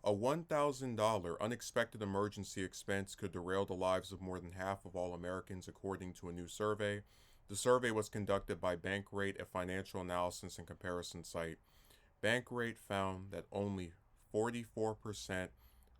A $1,000 unexpected emergency expense could derail the lives of more than half of all Americans, according to a new survey. The survey was conducted by Bankrate, a financial analysis and comparison site. Bankrate found that only 44%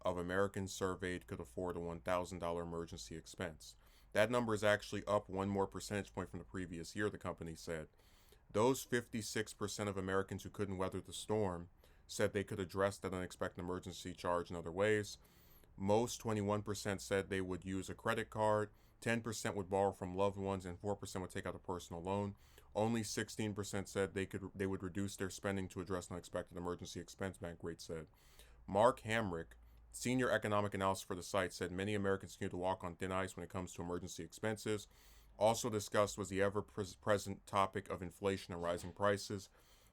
of Americans surveyed could afford a $1,000 emergency expense. That number is actually up one more percentage point from the previous year, the company said. Those 56% of Americans who couldn't weather the storm said they could address that unexpected emergency charge in other ways. Most, 21%, said they would use a credit card, 10% would borrow from loved ones, and 4% would take out a personal loan. Only 16% said they would reduce their spending to address an unexpected emergency expense, Bankrate said. Mark Hamrick, senior economic analyst for the site, said many Americans continue to walk on thin ice when it comes to emergency expenses. Also discussed was the ever-present topic of inflation and rising prices.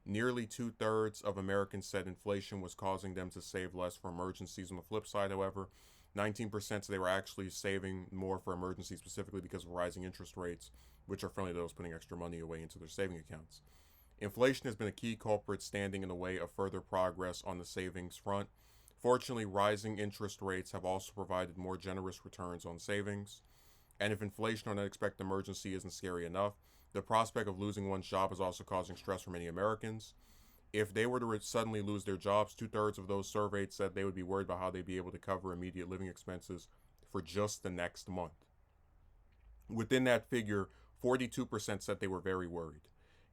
Nearly two-thirds of Americans said inflation was causing them to save less for emergencies. On the flip side, however, 19% said they were actually saving more for emergencies specifically because of rising interest rates, which are friendly to those putting extra money away into their saving accounts. Inflation has been a key culprit standing in the way of further progress on the savings front. Fortunately, rising interest rates have also provided more generous returns on savings. And if inflation or an unexpected emergency isn't scary enough, the prospect of losing one's job is also causing stress for many Americans. If they were to suddenly lose their jobs, two-thirds of those surveyed said they would be worried about how they'd be able to cover immediate living expenses for just the next month. Within that figure, 42% said they were very worried.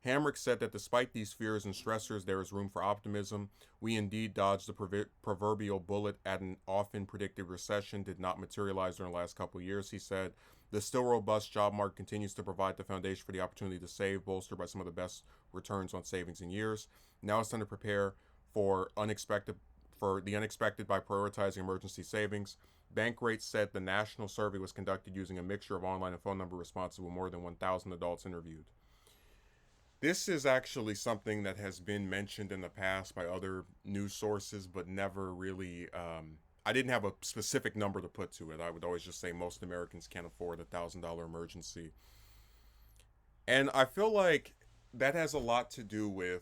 Hamrick said that despite these fears and stressors, there is room for optimism. We indeed dodged the proverbial bullet at an often predicted recession, did not materialize during the last couple of years, he said. The still robust job market continues to provide the foundation for the opportunity to save, bolstered by some of the best returns on savings in years. Now it's time to prepare for the unexpected by prioritizing emergency savings. Bankrate said the national survey was conducted using a mixture of online and phone number responses with more than 1,000 adults interviewed. This is actually something that has been mentioned in the past by other news sources, but never really. I didn't have a specific number to put to it. I would always just say most Americans can't afford $1,000 emergency. And I feel like that has a lot to do with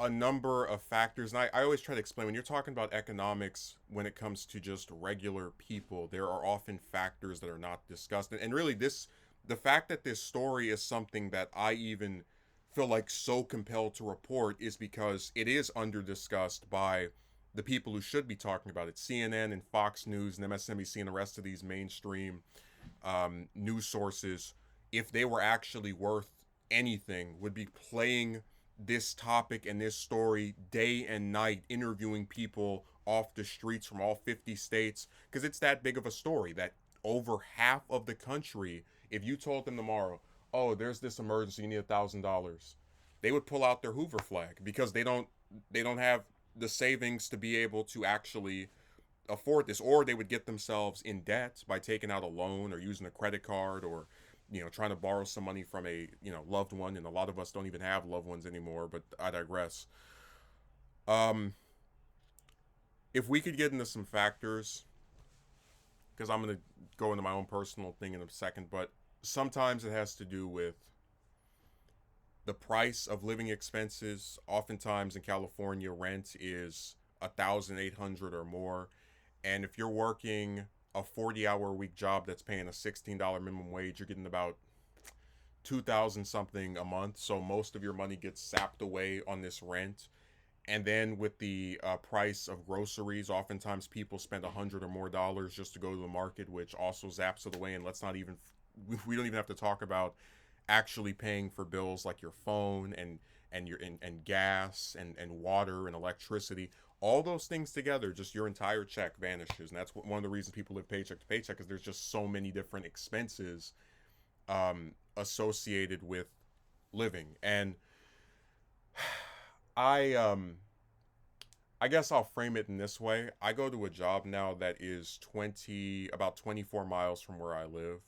a number of factors. And I always try to explain when you're talking about economics, when it comes to just regular people, there are often factors that are not discussed. And really, the fact that this story is something that I even feel like so compelled to report is because it is under discussed by the people who should be talking about it. CNN and Fox News and MSNBC and the rest of these mainstream news sources, if they were actually worth anything, would be playing this topic and this story day and night, interviewing people off the streets from all 50 states, because it's that big of a story that over half of the country, if you told them tomorrow, oh, there's this emergency, you need $1,000, they would pull out their Hoover flag because they don't have the savings to be able to actually afford this, or they would get themselves in debt by taking out a loan or using a credit card, or trying to borrow some money from a loved one. And a lot of us don't even have loved ones anymore, but I digress. um if we could get into some factors, because I'm going to go into my own personal thing in a second, but sometimes it has to do with the price of living expenses. Oftentimes in California, rent is 1,800 or more, and if you're working a 40-hour a week job that's paying a $16 minimum wage, you're getting about 2,000 something a month. So most of your money gets sapped away on this rent. And then with the price of groceries, oftentimes people spend $100 or more just to go to the market, which also zaps it away. And let's not even, we don't even have to talk about actually paying for bills like your phone and gas and water and electricity. All those things together, just your entire check vanishes. And that's one of the reasons people live paycheck to paycheck, is there's just so many different expenses associated with living. And I guess I'll frame it in this way. I go to a job now that is about 24 miles from where I live.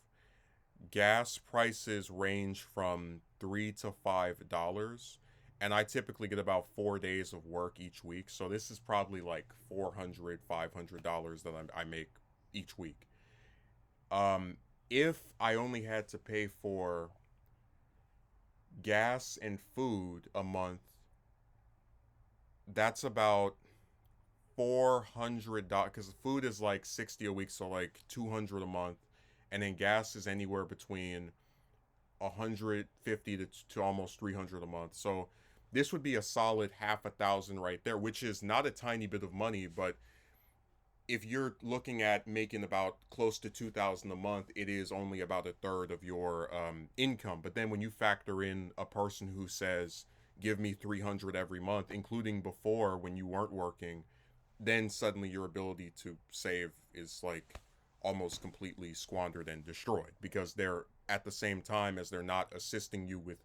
Gas prices range from $3 to $5, and I typically get about 4 days of work each week. So this is probably like $400, $500 that I make each week. If I only had to pay for gas and food a month That's about $400 because food is like 60 a week, so like 200 a month, and then gas is anywhere between 150 to almost 300 a month. So this would be a solid half a thousand right there, which is not a tiny bit of money, but if you're looking at making about close to 2,000 a month, it is only about a third of your income. But then when you factor in a person who says, give me 300 every month, including before when you weren't working, then suddenly your ability to save is like almost completely squandered and destroyed, because they're at the same time as they're not assisting you with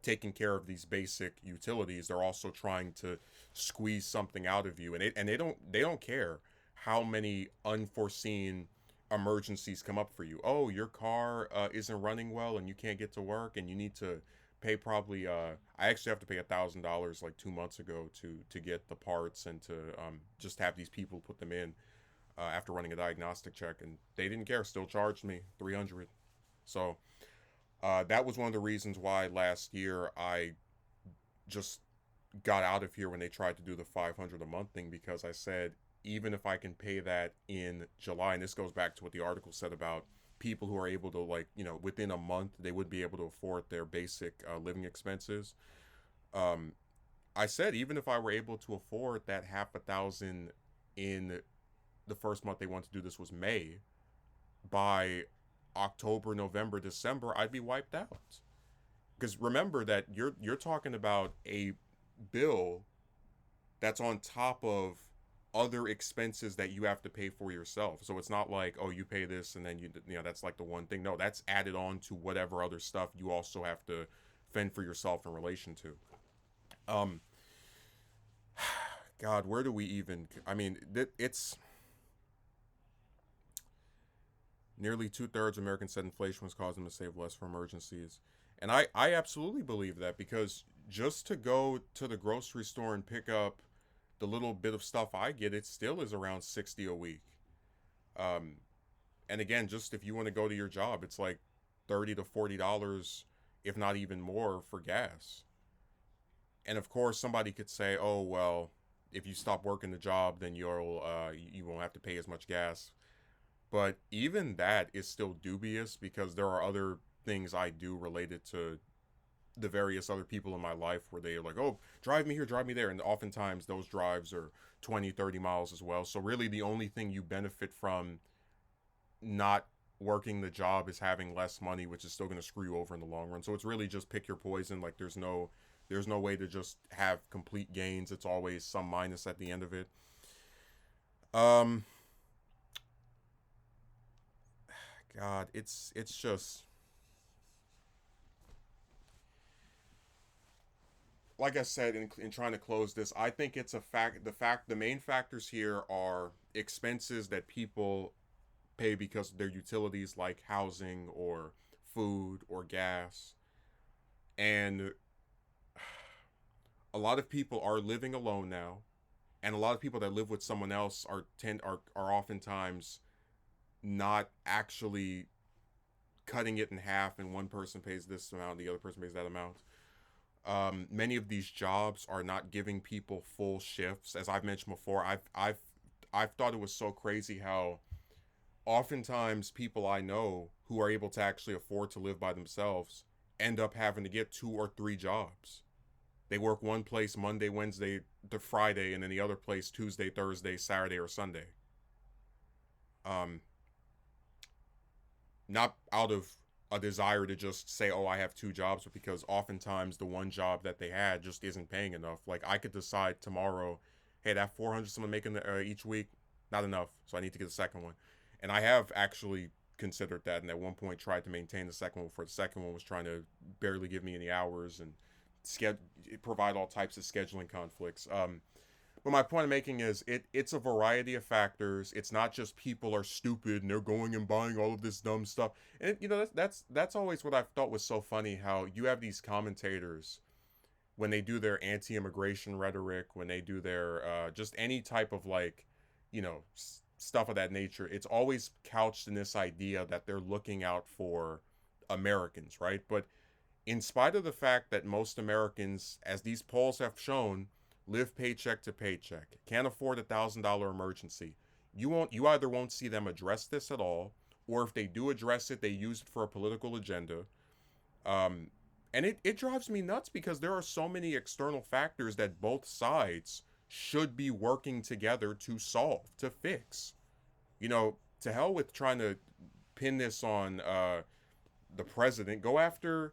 taking care of these basic utilities, they're also trying to squeeze something out of you, and they don't care how many unforeseen emergencies come up for you. Oh, your car isn't running well and you can't get to work and you need to pay probably I actually have to pay $1,000 like 2 months ago to get the parts and to just have these people put them in after running a diagnostic check, and they didn't care, still charged me 300. So that was one of the reasons why last year I just got out of here when they tried to do the 500 a month thing, because I said, even if I can pay that in July, and this goes back to what the article said about people who are able to, like, within a month they would be able to afford their basic living expenses. um, I said, even if I were able to afford that half a thousand in the first month they want to do this was May, by October, November, December, I'd be wiped out. Because remember that you're talking about a bill that's on top of other expenses that you have to pay for yourself. So it's not like, oh, you pay this and then that's like the one thing. No, that's added on to whatever other stuff you also have to fend for yourself in relation to. Um, God, where do we even? I mean, it's nearly two-thirds of Americans said inflation was causing them to save less for emergencies, and I absolutely believe that, because just to go to the grocery store and pick up the little bit of stuff I get, it still is around 60 a week. Um, and again, just if you want to go to your job, it's like $30 to $40, if not even more, for gas. And of course, somebody could say, "Oh well, if you stop working the job, then you won't have to pay as much gas." But even that is still dubious, because there are other things I do related to the various other people in my life where they're like, oh, drive me here, drive me there. And oftentimes those drives are 20, 30 miles as well. So really the only thing you benefit from not working the job is having less money, which is still going to screw you over in the long run. So it's really just pick your poison. Like there's no way to just have complete gains. It's always some minus at the end of it. Um God, it's just, like I said, in trying to close this, I think it's a fact. The main factors here are expenses that people pay because of their utilities, like housing or food or gas, and a lot of people are living alone now, and a lot of people that live with someone else are oftentimes not actually cutting it in half, and one person pays this amount, the other person pays that amount. Many of these jobs are not giving people full shifts. As I've mentioned before, I've thought it was so crazy how oftentimes people I know who are able to actually afford to live by themselves end up having to get 2 or 3 jobs. They work one place Monday, Wednesday to Friday, and then the other place Tuesday, Thursday, Saturday, or Sunday. Um, Not out of a desire to just say, oh, I have 2 jobs, but because oftentimes the one job that they had just isn't paying enough. Like I could decide tomorrow, hey, that 400 someone making each week, not enough, so I need to get a second one. And I have actually considered that, and at one point tried to maintain the second one, for the second one was trying to barely give me any hours and provide all types of scheduling conflicts. But my point I'm making is it's a variety of factors. It's not just people are stupid and they're going and buying all of this dumb stuff. And that's always what I've thought was so funny, how you have these commentators when they do their anti-immigration rhetoric, when they do their just any type of like, stuff of that nature. It's always couched in this idea that they're looking out for Americans, right? But in spite of the fact that most Americans, as these polls have shown, live paycheck to paycheck, can't afford $1,000 emergency. You either won't see them address this at all, or if they do address it, they use it for a political agenda. Um, and it drives me nuts because there are so many external factors that both sides should be working together to solve, to fix. To hell with trying to pin this on the president. Go after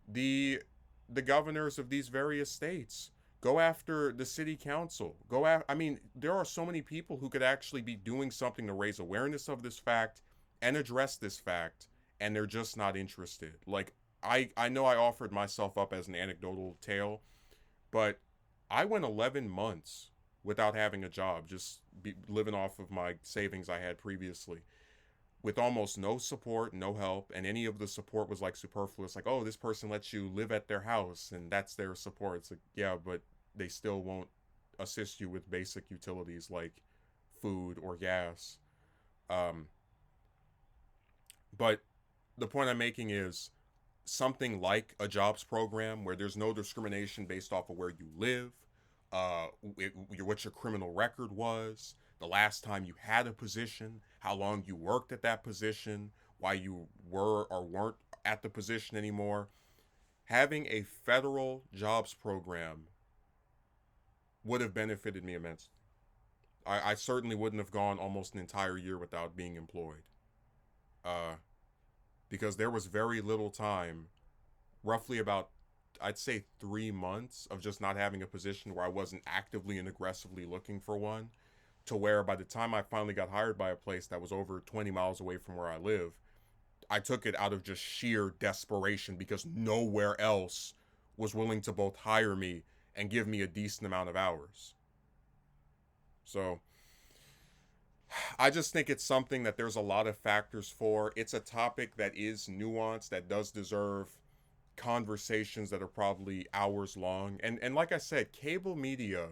the the governors of these various states. Go after the city council. I mean, there are so many people who could actually be doing something to raise awareness of this fact and address this fact, and they're just not interested. Like, I know I offered myself up as an anecdotal tale, but I went 11 months without having a job, just living off of my savings I had previously, with almost no support, no help, and any of the support was like superfluous. Like, oh, this person lets you live at their house, and that's their support. It's like, yeah, but they still won't assist you with basic utilities like food or gas. Um, but the point I'm making is something like a jobs program where there's no discrimination based off of where you live, what your criminal record was, the last time you had a position, how long you worked at that position, why you were or weren't at the position anymore. Having a federal jobs program would have benefited me immensely. I certainly wouldn't have gone almost an entire year without being employed. Uh, because there was very little time, roughly about, I'd say 3 months of just not having a position where I wasn't actively and aggressively looking for one, to where by the time I finally got hired by a place that was over 20 miles away from where I live, I took it out of just sheer desperation because nowhere else was willing to both hire me and give me a decent amount of hours. So I just think it's something that there's a lot of factors for. It's a topic that is nuanced, that does deserve conversations that are probably hours long. And like I said, cable media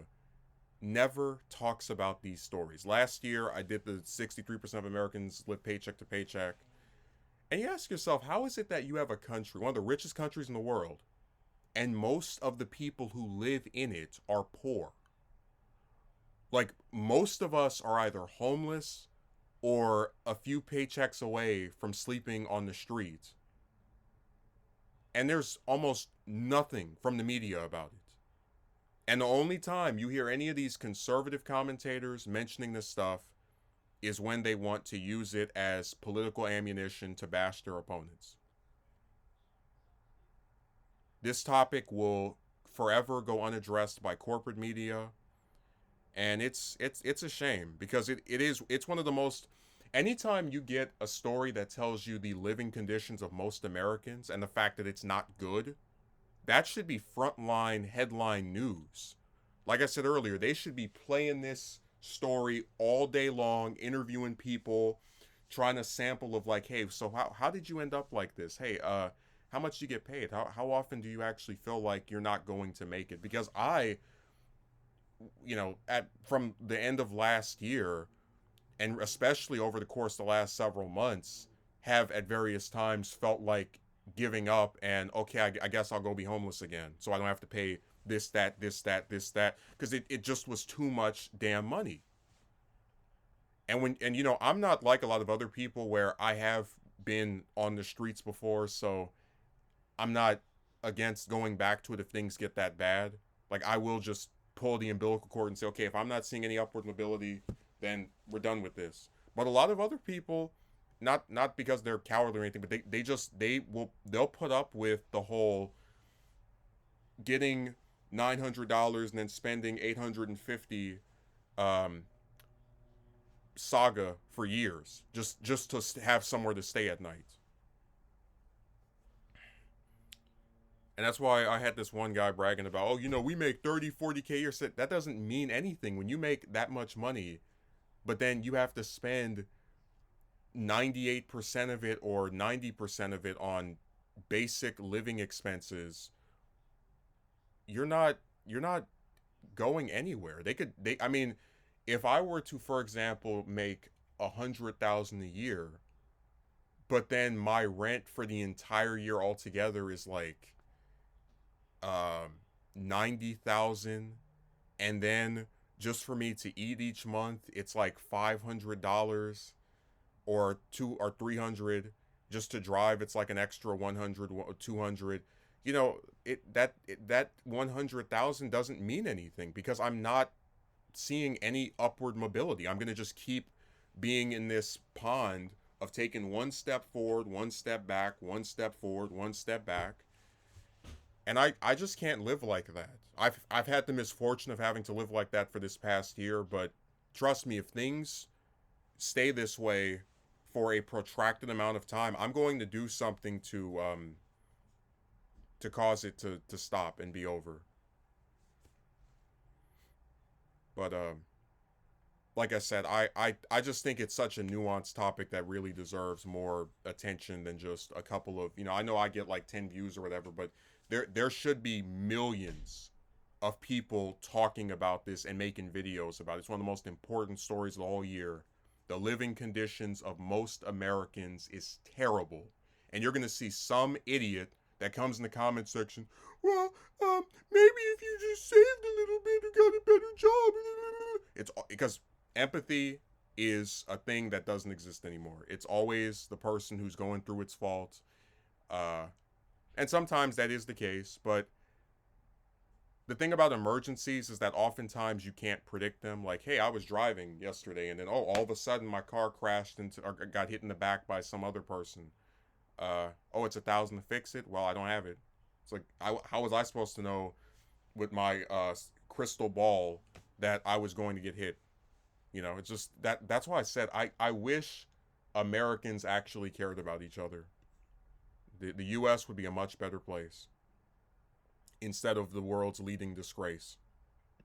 never talks about these stories. Last year, I did the 63% of Americans live paycheck to paycheck. And you ask yourself, how is it that you have a country, one of the richest countries in the world, and most of the people who live in it are poor? Like, most of us are either homeless or a few paychecks away from sleeping on the street. And there's almost nothing from the media about it. And the only time you hear any of these conservative commentators mentioning this stuff is when they want to use it as political ammunition to bash their opponents. This topic will forever go unaddressed by corporate media, and it's a shame because it's one of the most, anytime you get a story that tells you the living conditions of most Americans and the fact that it's not good, that should be frontline headline news. Like I said earlier, they should be playing this story all day long, interviewing people, trying to sample of like, hey, so how did you end up like this? Hey, how much do you get paid? How often do you actually feel like you're not going to make it? Because from the end of last year, and especially over the course of the last several months, have at various times felt like giving up and, okay, I guess I'll go be homeless again, so I don't have to pay this, that, because it just was too much damn money. And I'm not like a lot of other people where I have been on the streets before, so I'm not against going back to it if things get that bad. Like, I will just pull the umbilical cord and say, okay, if I'm not seeing any upward mobility, then we're done with this. But a lot of other people, not because they're cowardly or anything, but they'll put up with the whole getting $900 and then spending $850 saga for years just to have somewhere to stay at night. And that's why I had this one guy bragging about, oh, we make 30, 40K a year. That doesn't mean anything. When you make that much money, but then you have to spend 98% of it or 90% of it on basic living expenses, you're not going anywhere. I mean, if I were to, for example, make 100,000 a year, but then my rent for the entire year altogether is like 90,000, and then just for me to eat each month, it's like $500 or 300. Just to drive, it's like an extra 100, 200. You know, that 100,000 doesn't mean anything because I'm not seeing any upward mobility. I'm going to just keep being in this pond of taking one step forward, one step back, one step forward, one step back. And I just can't live like that. I've had the misfortune of having to live like that for this past year, but trust me, if things stay this way for a protracted amount of time, I'm going to do something to cause it to stop and be over. But like I said, I just think it's such a nuanced topic that really deserves more attention than just a couple of, I know I get like 10 views or whatever, but there should be millions of people talking about this and making videos about it. It's one of the most important stories of the whole year. The living conditions of most Americans is terrible. And you're going to see some idiot that comes in the comment section, well, maybe if you just saved a little bit, you got a better job. It's because empathy is a thing that doesn't exist anymore. It's always the person who's going through its fault. And sometimes that is the case, but the thing about emergencies is that oftentimes you can't predict them. Like, hey, I was driving yesterday and then, all of a sudden my car crashed into or got hit in the back by some other person. It's $1,000 to fix it. Well, I don't have it. It's like, how was I supposed to know with my crystal ball that I was going to get hit? It's just that's why I said I wish Americans actually cared about each other. The U.S. would be a much better place instead of the world's leading disgrace.